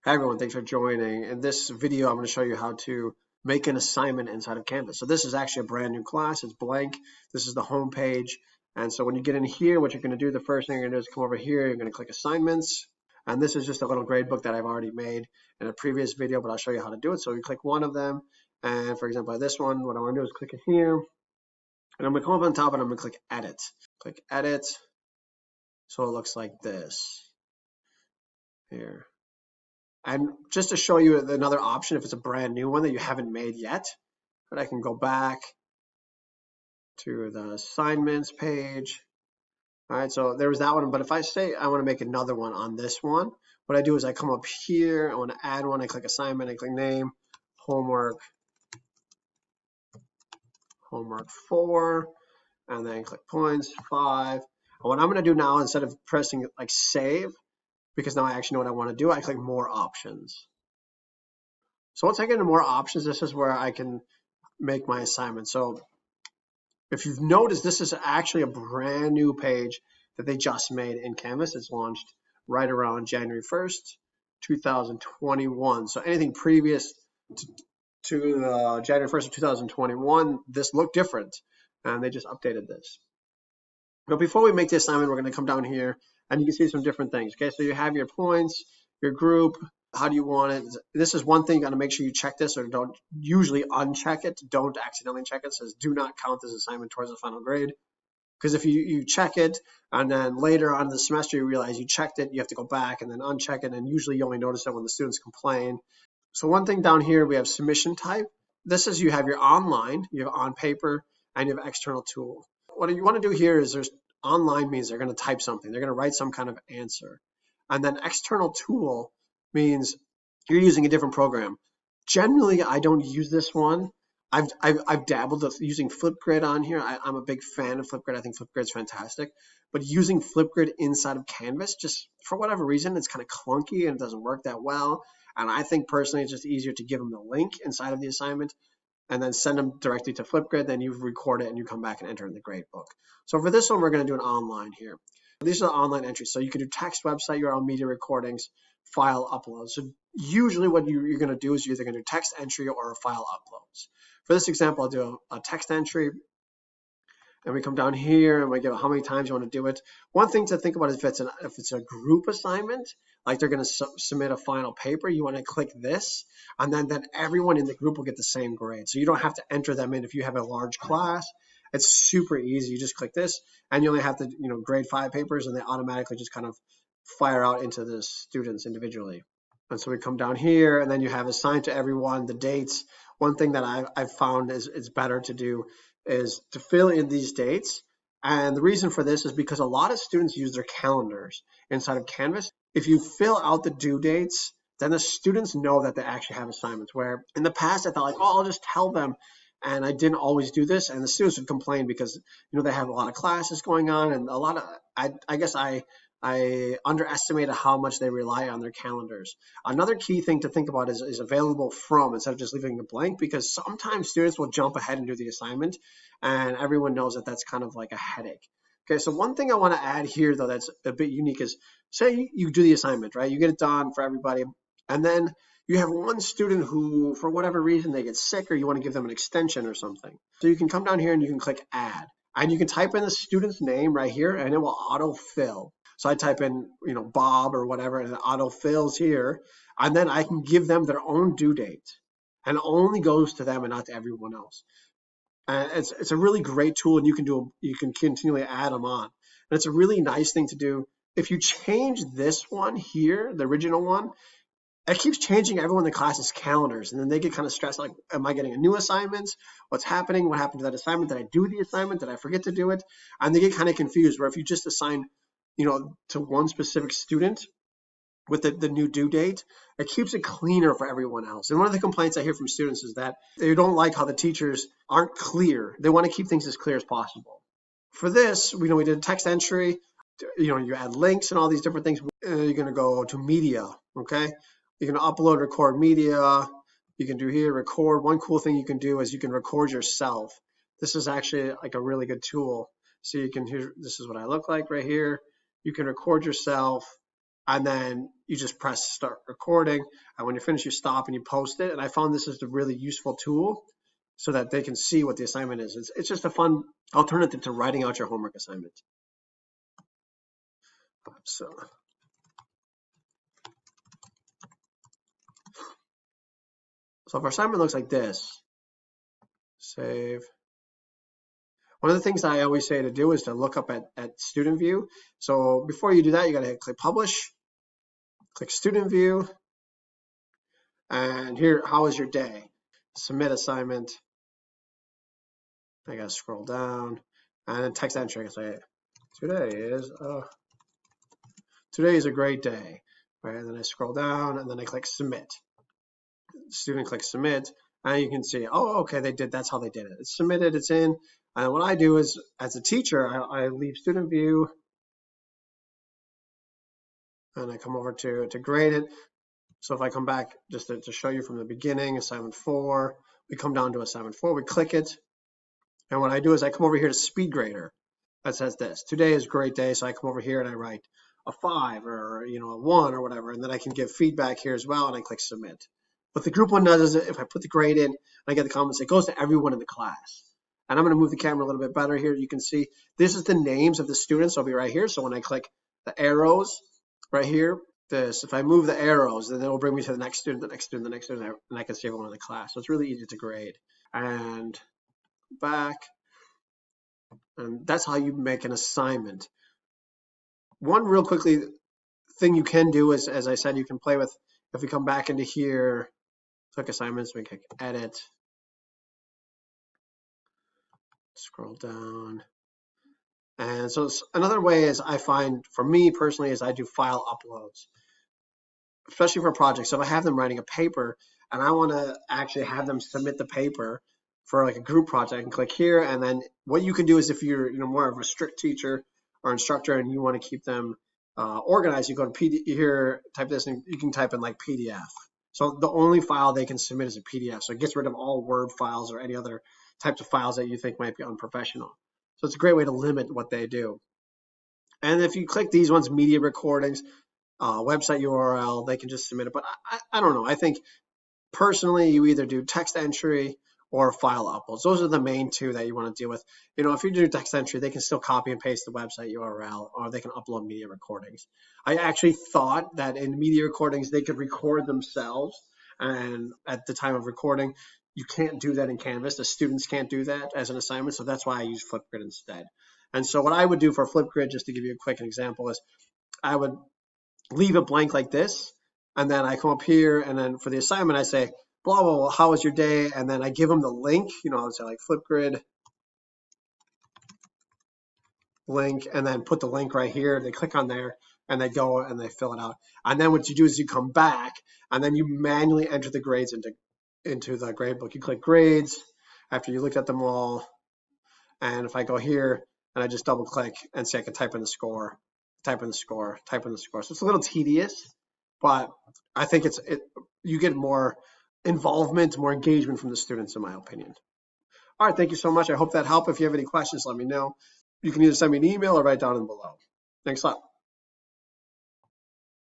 Hi everyone, thanks for joining. In this video, I'm going to show you how to make an assignment inside of Canvas. So this is actually a brand new class. It's blank. This is the home page. And so when you get in here, what you're going to do, the first thing you're going to do is come over here. You're going to click Assignments. And this is just a little grade book that I've already made in a previous video, but I'll show you how to do it. So you click one of them. And for example, this one, what I want to do is click in here. And I'm going to come up on top and I'm going to click Edit. Click Edit. So it looks like this here. And just to show you another option, if it's a brand new one that you haven't made yet, but I can go back to the assignments page. All right, so there was that one. But if I say I want to make another one on this one, what I do is I come up here, I want to add one, I click assignment, I click name, homework 4, and then click points 5. And what I'm going to do now, instead of pressing like save, because now I actually know what I want to do, I click more options. So once I get into more options, this is where I can make my assignment. So if you've noticed, this is actually a brand new page that they just made in Canvas. It's launched right around January 1st, 2021. So anything previous to January 1st of 2021, this looked different, and they just updated this. But before we make the assignment, we're going to come down here, and you can see some different things. Okay, so you have your points, your group. How do you want it? This is one thing, you got to make sure you check this, or don't usually uncheck it. Don't accidentally check it. It says do not count this assignment towards the final grade. Because if you check it and then later on in the semester you realize you checked it, you have to go back and then uncheck it, and usually you only notice it when the students complain. So one thing down here, we have submission type. This is you have your online, you have on paper, and you have external tool. What you want to do here is there's online means they're going to type something. They're going to write some kind of answer. And then external tool means you're using a different program. Generally, I don't use this one. I've dabbled with using Flipgrid on here. I'm a big fan of Flipgrid. I think Flipgrid's fantastic. But using Flipgrid inside of Canvas, just for whatever reason, it's kind of clunky and it doesn't work that well. And I think personally it's just easier to give them the link inside of the assignment and then send them directly to Flipgrid. Then you record it and you come back and enter in the grade book. So for this one, we're going to do an online here. These are the online entries. So you can do text, website URL, media recordings, file uploads. So usually what you're going to do is you're either going to do text entry or file uploads. For this example, I'll do a text entry. And we come down here and we give how many times you want to do it. One thing to think about is if it's a group assignment, like they're going to submit a final paper, you want to click this, and then everyone in the group will get the same grade. So you don't have to enter them in if you have a large class. It's super easy. You just click this, and you only have to grade 5 papers, and they automatically just kind of fire out into the students individually. And so we come down here, and then you have assigned to everyone the dates. One thing that I've found is better to do is to fill in these dates. And the reason for this is because a lot of students use their calendars inside of Canvas. If you fill out the due dates, then the students know that they actually have assignments. Where in the past I thought like, oh, I'll just tell them, and I didn't always do this, and the students would complain because they have a lot of classes going on, and a lot of I guess I underestimated how much they rely on their calendars. Another key thing to think about is available from, instead of just leaving it blank, because sometimes students will jump ahead and do the assignment, and everyone knows that that's kind of like a headache. Okay, so one thing I want to add here, though, that's a bit unique is, say you do the assignment, right? You get it done for everybody, and then you have one student who, for whatever reason, they get sick, or you want to give them an extension or something. So you can come down here and you can click Add, and you can type in the student's name right here, and it will auto-fill. So I type in, Bob or whatever, and it auto-fills here, and then I can give them their own due date, and it only goes to them and not to everyone else. And it's a really great tool, and you can continually add them on. And it's a really nice thing to do. If you change this one here, the original one, it keeps changing everyone in the class's calendars, and then they get kind of stressed, like, am I getting a new assignment? What's happening? What happened to that assignment? Did I do the assignment? Did I forget to do it? And they get kind of confused, where if you just assign to one specific student with the new due date, it keeps it cleaner for everyone else. And one of the complaints I hear from students is that they don't like how the teachers aren't clear. They want to keep things as clear as possible. For this, we did a text entry. You add links and all these different things. You're going to go to media, okay? You're going to upload, record media. You can do here, record. One cool thing you can do is you can record yourself. This is actually like a really good tool. So you can hear, this is what I look like right here. You can record yourself, and then you just press start recording. And when you're finished, you stop and you post it. And I found this is a really useful tool so that they can see what the assignment is. It's just a fun alternative to writing out your homework assignment. So if our assignment looks like this, save. One of the things I always say to do is to look up at student view. So before you do that, you got to click publish, click student view, and here, how was your day? Submit assignment. I got to scroll down, and then text entry. I can say today is a great day, right? And then I scroll down, and then I click submit. Student clicks submit, and you can see, oh, okay, they did. That's how they did it. It's submitted. It's in. And what I do is, as a teacher, I leave student view, and I come over to grade it. So if I come back just to show you from the beginning, assignment 4, we come down to assignment 4, we click it, and what I do is I come over here to speed grader. That says this: today is a great day. So I come over here and I write a 5 or a 1 or whatever, and then I can give feedback here as well, and I click submit. What the group one does is if I put the grade in and I get the comments, it goes to everyone in the class. And I'm going to move the camera a little bit better here. You can see this is the names of the students. I'll be right here. So when I click the arrows right here, if I move the arrows, then it will bring me to the next student, the next student, the next student, and I can see everyone in the class. So it's really easy to grade. And back, and that's how you make an assignment. One real quickly thing you can do is, as I said, you can play with, if we come back into here, click assignments, we click edit, scroll down. And so another way is I find, for me personally, is I do file uploads, especially for projects. So if I have them writing a paper and I want to actually have them submit the paper for like a group project, I can click here. And then what you can do is if you're more of a strict teacher or instructor and you want to keep them organized, you go to PDF here, type this, and you can type in like PDF. So the only file they can submit is a PDF. So it gets rid of all Word files or any other types of files that you think might be unprofessional. So it's a great way to limit what they do. And if you click these ones, media recordings, website URL, they can just submit it. But I don't know. I think personally, you either do text entry or file uploads. Those are the main two that you want to deal with. If you do text entry, they can still copy and paste the website URL, or they can upload media recordings. I actually thought that in media recordings, they could record themselves. And at the time of recording, you can't do that in Canvas. The students can't do that as an assignment. So that's why I use Flipgrid instead. And so what I would do for Flipgrid, just to give you a quick example, is I would leave it blank like this. And then I come up here, and then for the assignment, I say, blah, blah, blah, how was your day? And then I give them the link, I would say like Flipgrid link, and then put the link right here. They click on there, and they go and they fill it out. And then what you do is you come back, and then you manually enter the grades into the grade book. You click grades after you looked at them all. And if I go here, and I just double click and say I can type in the score, type in the score, type in the score. So it's a little tedious, but I think you get more involvement, more engagement from the students, in my opinion. All right, thank you so much. I hope that helped. If you have any questions, let me know. You can either send me an email or write down in below. Thanks a lot.